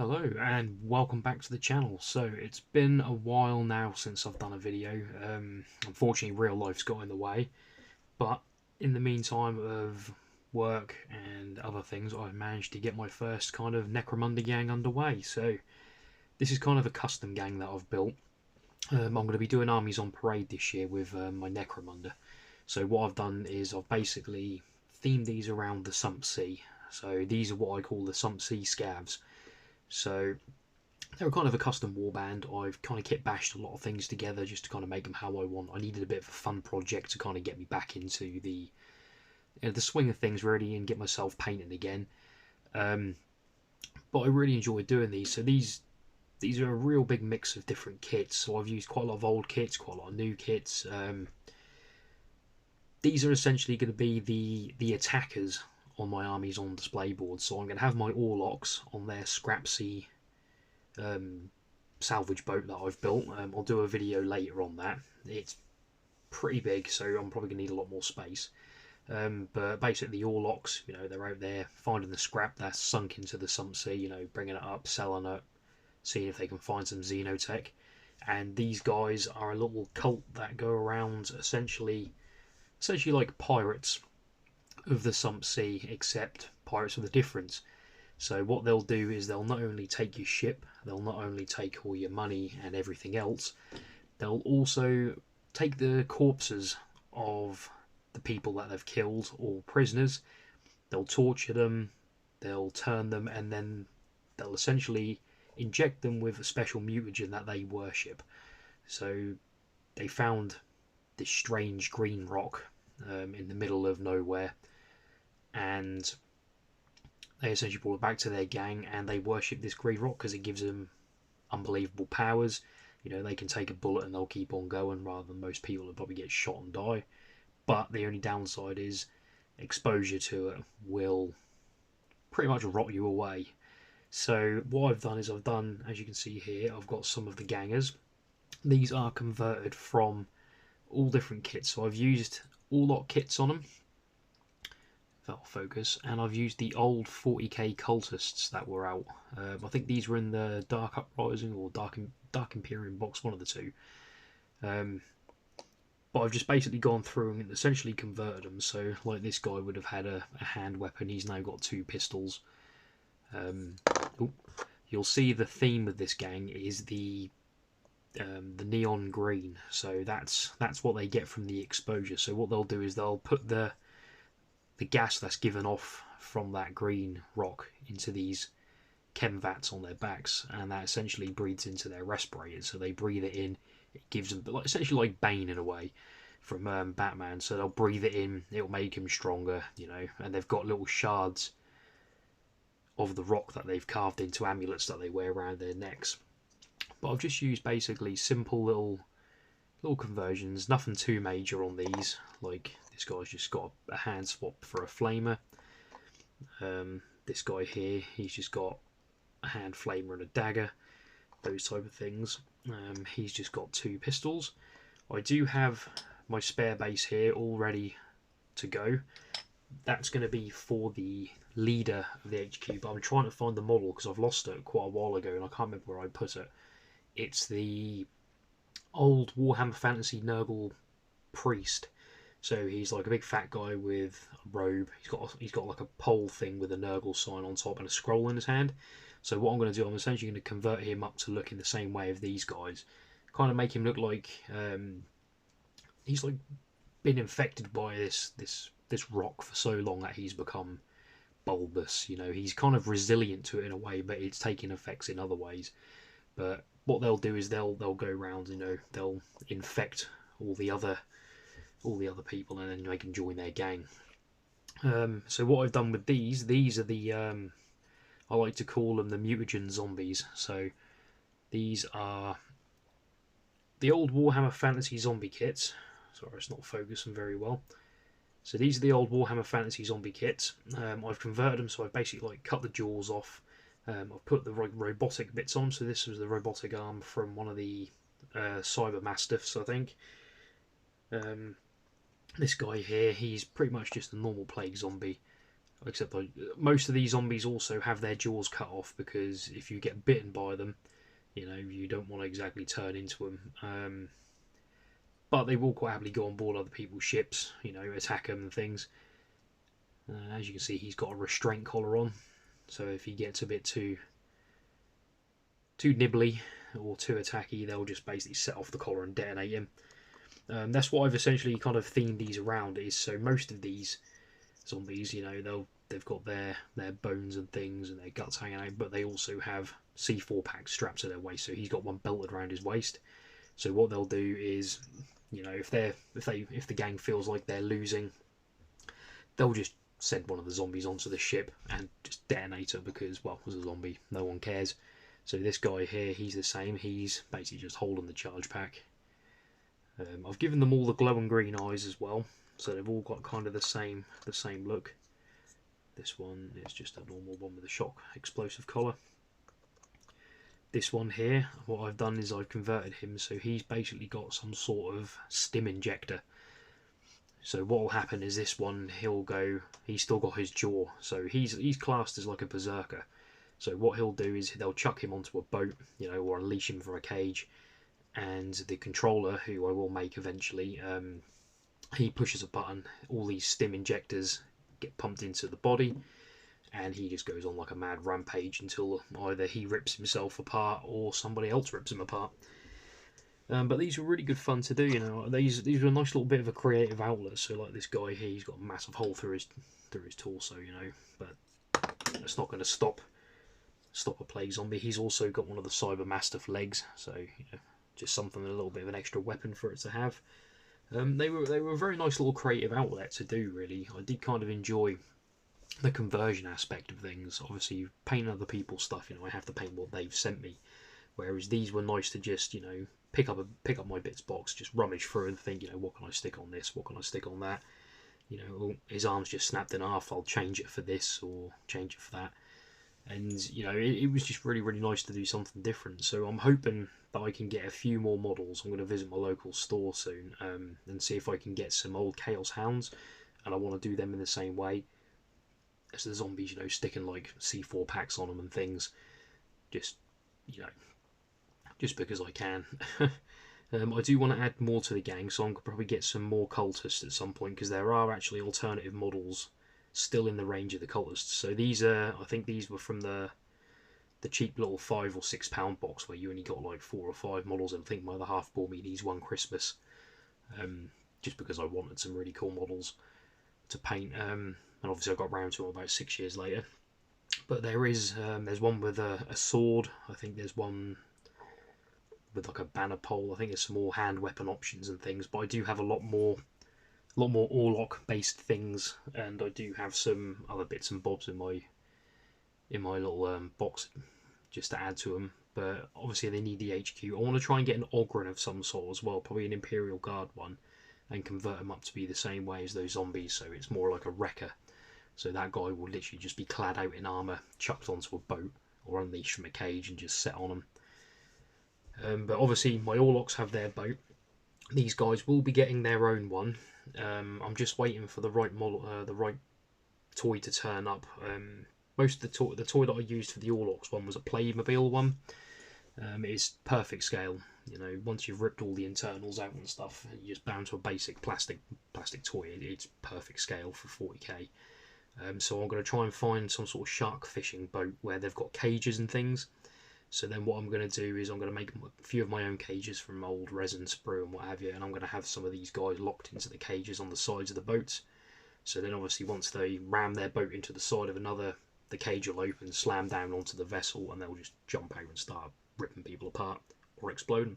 Hello and welcome back to the channel. So it's been a while now since I've done a video. Unfortunately real life's got in the way, but in the meantime of work and other things I've managed to get my first kind of Necromunda gang underway. So this is kind of a custom gang that I've built. I'm going to be doing Armies on Parade this year with my Necromunda. So what I've done is I've basically themed these around the Sump Sea. So these are what I call the Sump Sea Scavs. So they're kind of a custom warband. I've kind of kit bashed a lot of things together just to kind of make them how I want. I needed a bit of a fun project to kind of get me back into the swing of things really and get myself painting again. But I really enjoyed doing these. So these are a real big mix of different kits. So I've used quite a lot of old kits, quite a lot of new kits. These are essentially going to be the attackers on my armies on display board. So I'm going to have my Orlocks on their Scrapsea salvage boat that I've built. I'll do a video later on that. It's pretty big, so I'm probably going to need a lot more space. But basically the Orlocks, they're out there finding the scrap that's sunk into the Sump Sea, bringing it up, selling it, seeing if they can find some Xenotech. And these guys are a little cult that go around essentially like pirates of the Sump Sea, except pirates with a difference. So what they'll do is they'll not only take your ship, they'll not only take all your money and everything else, they'll also take the corpses of the people that they've killed or prisoners, they'll torture them, they'll turn them, and then they'll essentially inject them with a special mutagen that they worship. So they found this strange green rock in the middle of nowhere, and they essentially brought it back to their gang, and they worship this green rock because it gives them unbelievable powers. They can take a bullet and they'll keep on going, rather than most people will probably get shot and die. But the only downside is exposure to it will pretty much rot you away. So what I've done is as you can see here, I've got some of the gangers. These are converted from all different kits. So I've used all lot kits on them. That'll focus. And I've used the old 40k cultists that were out. I think these were in the Dark Uprising or Dark Imperium box, one of the two. But I've just basically gone through and essentially converted them. So like this guy would have had a hand weapon, he's now got 2 pistols. You'll see the theme of this gang is the neon green. So that's what they get from the exposure. So what they'll do is they'll put the gas that's given off from that green rock into these chem vats on their backs, and that essentially breathes into their respirators. So they breathe it in, it gives them essentially like Bane in a way from Batman. So they'll breathe it in, it'll make him stronger, and they've got little shards of the rock that they've carved into amulets that they wear around their necks. But I've just used basically simple little conversions, nothing too major on these. Like this guy's just got a hand swap for a flamer. This guy here, he's just got a hand flamer and a dagger, those type of things. He's just got 2 pistols. I do have my spare base here all ready to go. That's going to be for the leader of the HQ, but I'm trying to find the model because I've lost it quite a while ago and I can't remember where I put it. It's the old Warhammer Fantasy Nurgle priest. So he's like a big fat guy with a robe. He's got like a pole thing with a Nurgle sign on top and a scroll in his hand. So what I'm going to do, I'm essentially going to convert him up to look in the same way of these guys. Kind of make him look like he's like been infected by this rock for so long that he's become bulbous. He's kind of resilient to it in a way, but it's taking effects in other ways. But what they'll do is they'll go around, they'll infect all the other people, and then they can join their gang. So what I've done with these are the I like to call them the mutagen zombies. So these are the old Warhammer Fantasy zombie kits. Sorry, it's not focusing very well. So these are the old Warhammer Fantasy zombie kits. I've converted them, so I've basically cut the jaws off. I've put the robotic bits on. So this was the robotic arm from one of the Cyber Mastiffs, I think. This guy here, he's pretty much just a normal plague zombie. except most of these zombies also have their jaws cut off, because if you get bitten by them, you know, you don't want to exactly turn into them. But they will quite happily go on board other people's ships, you know, attack them and things. As you can see, he's got a restraint collar on, so if he gets a bit too nibbly or too attacky, they'll just basically set off the collar and detonate him. That's what I've essentially kind of themed these around, is so most of these zombies, you know, they've got their bones and things and their guts hanging out, but they also have C4 packs strapped to their waist. So he's got one belted around his waist. So what they'll do is, you know, if the gang feels like they're losing, they'll just send one of the zombies onto the ship and just detonate her, because, well, as a zombie, no one cares. So this guy here, he's the same. He's basically just holding the charge pack. I've given them all the glowing green eyes as well, so they've all got kind of the same look. This one is just a normal one with a shock explosive collar. This one here, what I've done is I've converted him so he's basically got some sort of stim injector. So what will happen is this one, he's still got his jaw, so he's classed as like a berserker. So what he'll do is they'll chuck him onto a boat, you know, or unleash him from a cage, and the controller, who I will make eventually, he pushes a button, all these stim injectors get pumped into the body, and he just goes on like a mad rampage until either he rips himself apart or somebody else rips him apart. But these were really good fun to do, you know. These were a nice little bit of a creative outlet. So like this guy here, he's got a massive hole through his torso, you know. But that's not going to stop a plague zombie. He's also got one of the Cyber Mastiff legs, so you know, just something, a little bit of an extra weapon for it to have. They were a very nice little creative outlet to do, really. I did kind of enjoy the conversion aspect of things. Obviously, painting other people's stuff, you know, I have to paint what they've sent me. Whereas these were nice to just, you know, pick up my bits box, just rummage through and think, you know, what can I stick on this? What can I stick on that? You know, his arm's just snapped in half. I'll change it for this or change it for that. And you know, it was just really, really nice to do something different. So I'm hoping that I can get a few more models. I'm going to visit my local store soon and see if I can get some old Chaos Hounds, and I want to do them in the same way as the zombies. You know, sticking like C4 packs on them and things. Just, you know, just because I can. I do want to add more to the gang, so I'm going to probably get some more cultists at some point, because there are actually alternative models still in the range of the cultists. So these are, I think these were from the cheap little £5 or £6 box where you only got like 4 or 5 models, and I think my other half bought me these one Christmas, just because I wanted some really cool models to paint, and obviously I got round to them about 6 years later. But there's one with a sword. I think there's one with like a banner pole. I think there's some more hand weapon options and things, but I do have a lot more Orlock based things, and I do have some other bits and bobs in my little box just to add to them. But obviously they need the HQ. I want to try and get an Ogryn of some sort as well, probably an Imperial Guard one, and convert them up to be the same way as those zombies, so it's more like a wrecker. So that guy will literally just be clad out in armour, chucked onto a boat or unleashed from a cage and just set on them. But obviously my Orlocks have their boat. These guys will be getting their own one. I'm just waiting for the right model, the right toy to turn up. Most of the toy that I used for the Orlocks one was a Playmobil one. It's perfect scale. You know, once you've ripped all the internals out and stuff, you're just bound to a basic plastic toy. It's perfect scale for 40k. So I'm going to try and find some sort of shark fishing boat where they've got cages and things. So then what I'm going to do is I'm going to make a few of my own cages from old resin sprue and what have you, and I'm going to have some of these guys locked into the cages on the sides of the boats. So then obviously once they ram their boat into the side of another, the cage will open, slam down onto the vessel, and they'll just jump out and start ripping people apart or exploding.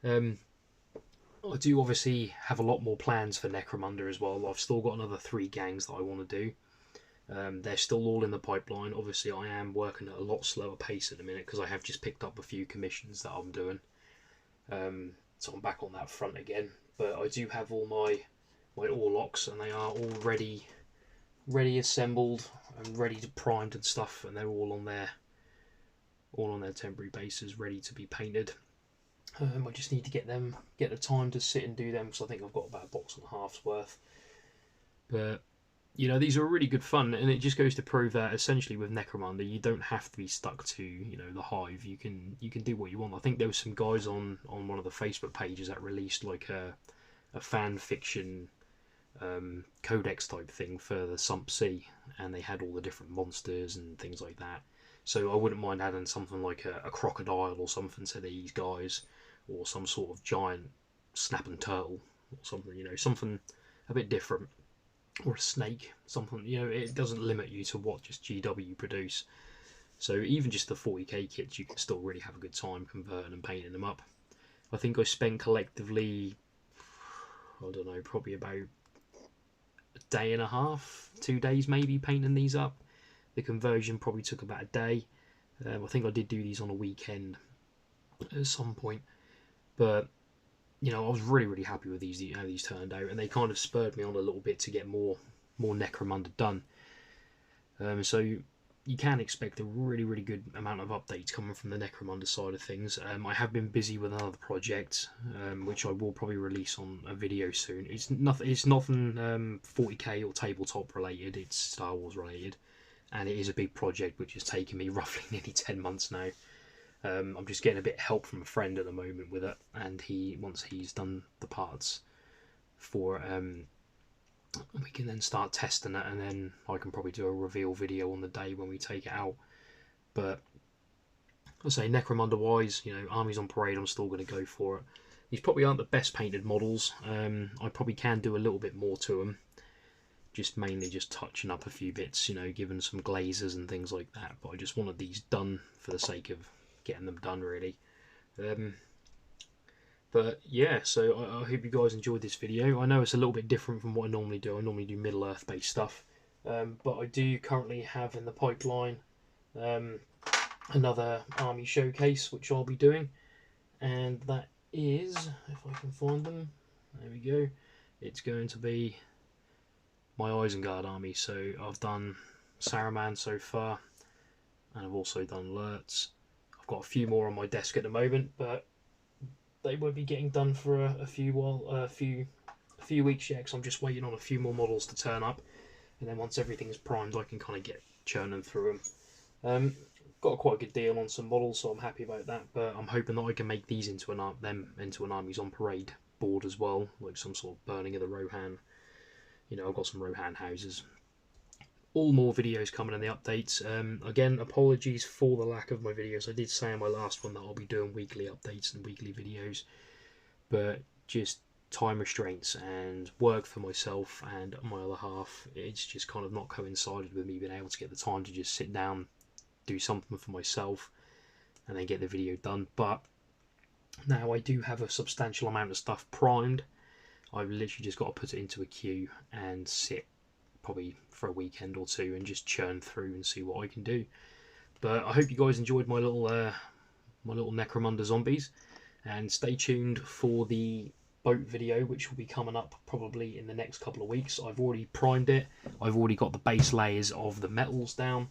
I do obviously have a lot more plans for Necromunda as well. I've still got another 3 gangs that I want to do. They're still all in the pipeline. Obviously I am working at a lot slower pace at the minute because I have just picked up a few commissions that I'm doing. So I'm back on that front again. But I do have all my Orlocks, and they are all ready assembled and ready to primed and stuff, and they're all on their temporary bases ready to be painted. I just need to get the time to sit and do them, because I think I've got about a box and a half's worth. But you know, these are really good fun, and it just goes to prove that essentially with Necromunda, you don't have to be stuck to, you know, the hive. You can do what you want. I think there was some guys on one of the Facebook pages that released like a fan fiction codex type thing for the Sump Sea, and they had all the different monsters and things like that. So I wouldn't mind adding something like a crocodile or something to these guys, or some sort of giant snapping turtle or something, you know, something a bit different, or a snake, something, you know, it doesn't limit you to what just GW produce. So even just the 40k kits, you can still really have a good time converting and painting them up. I think I spent collectively, I don't know, probably about a day and a half, 2 days maybe, painting these up. The conversion probably took about a day. I think I did do these on a weekend at some point, but you know, I was really happy with these, how these turned out, and they kind of spurred me on a little bit to get more Necromunda done. So you can expect a really good amount of updates coming from the Necromunda side of things. I have been busy with another project, which I will probably release on a video soon. It's nothing 40k or tabletop related. It's Star Wars related, and it is a big project which has taken me roughly nearly 10 months now. I'm just getting a bit of help from a friend at the moment with it, and once he's done the parts for we can then start testing it, and then I can probably do a reveal video on the day when we take it out. But I'll say Necromunda wise, you know, Armies on Parade, I'm still going to go for it. These probably aren't the best painted models. I probably can do a little bit more to them, just mainly just touching up a few bits, you know, giving some glazes and things like that. But I just wanted these done for the sake of getting them done, really. But yeah, so I hope you guys enjoyed this video. I know it's a little bit different from what I normally do. I normally do Middle Earth based stuff, but I do currently have in the pipeline another army showcase which I'll be doing, and that is, if I can find them, there we go, it's going to be my Isengard army. So I've done Saruman so far, and I've also done Lurtz. I've got a few more on my desk at the moment, but they won't be getting done for a few weeks yet, because I'm just waiting on a few more models to turn up, and then once everything's primed, I can kind of get churning through them. Got quite a good deal on some models, so I'm happy about that. But I'm hoping that I can make these into an Armies on Parade board as well, like some sort of burning of the Rohan. You know, I've got some Rohan houses. All more videos coming in the updates. Again, apologies for the lack of my videos. I did say in my last one that I'll be doing weekly updates and weekly videos, but just time restraints and work for myself and my other half, it's just kind of not coincided with me being able to get the time to just sit down, do something for myself, and then get the video done. But now I do have a substantial amount of stuff primed. I've literally just got to put it into a queue and sit probably for a weekend or two and just churn through and see what I can do. But I hope you guys enjoyed my little Necromunda zombies, and stay tuned for the boat video, which will be coming up probably in the next couple of weeks. I've already primed it. I've already got the base layers of the metals down.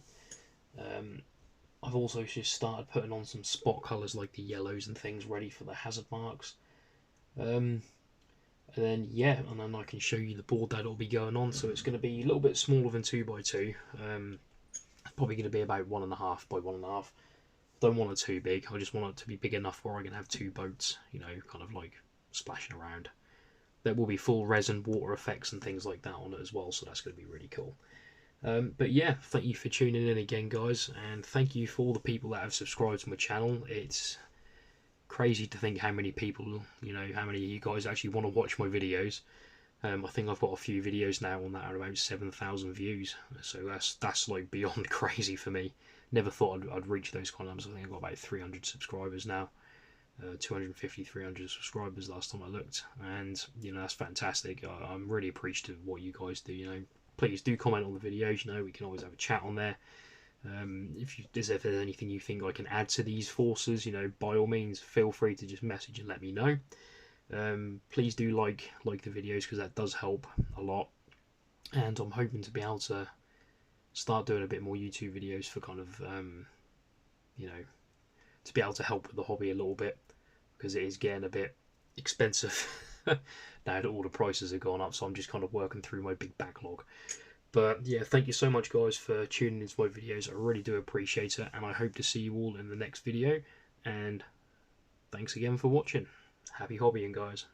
I've also just started putting on some spot colours like the yellows and things ready for the hazard marks. And then yeah, and then I can show you the board that will be going on. So it's going to be a little bit smaller than 2x2. Probably going to be about 1.5 by 1.5. Don't want it too big. I just want it to be big enough where I can have two boats, you know, kind of like splashing around. There will be full resin, water effects and things like that on it as well, so that's going to be really cool. But yeah, thank you for tuning in again, guys, and thank you for all the people that have subscribed to my channel. It's crazy to think how many people, you know, how many of you guys actually want to watch my videos. I think I've got a few videos now on that are about 7,000 views, so that's like beyond crazy for me. Never thought I'd reach those kind of numbers. I think I've got about 300 subscribers now, 250, 300 subscribers last time I looked, and you know, that's fantastic. I'm really appreciative of what you guys do. You know, please do comment on the videos. You know, we can always have a chat on there. If there's anything you think I can add to these forces, you know, by all means feel free to just message and let me know. Please do like the videos, because that does help a lot, and I'm hoping to be able to start doing a bit more YouTube videos for kind of you know, to be able to help with the hobby a little bit, because it is getting a bit expensive now that all the prices have gone up. So I'm just kind of working through my big backlog. But yeah, thank you so much, guys, for tuning into my videos. I really do appreciate it, and I hope to see you all in the next video. And thanks again for watching. Happy hobbying, guys.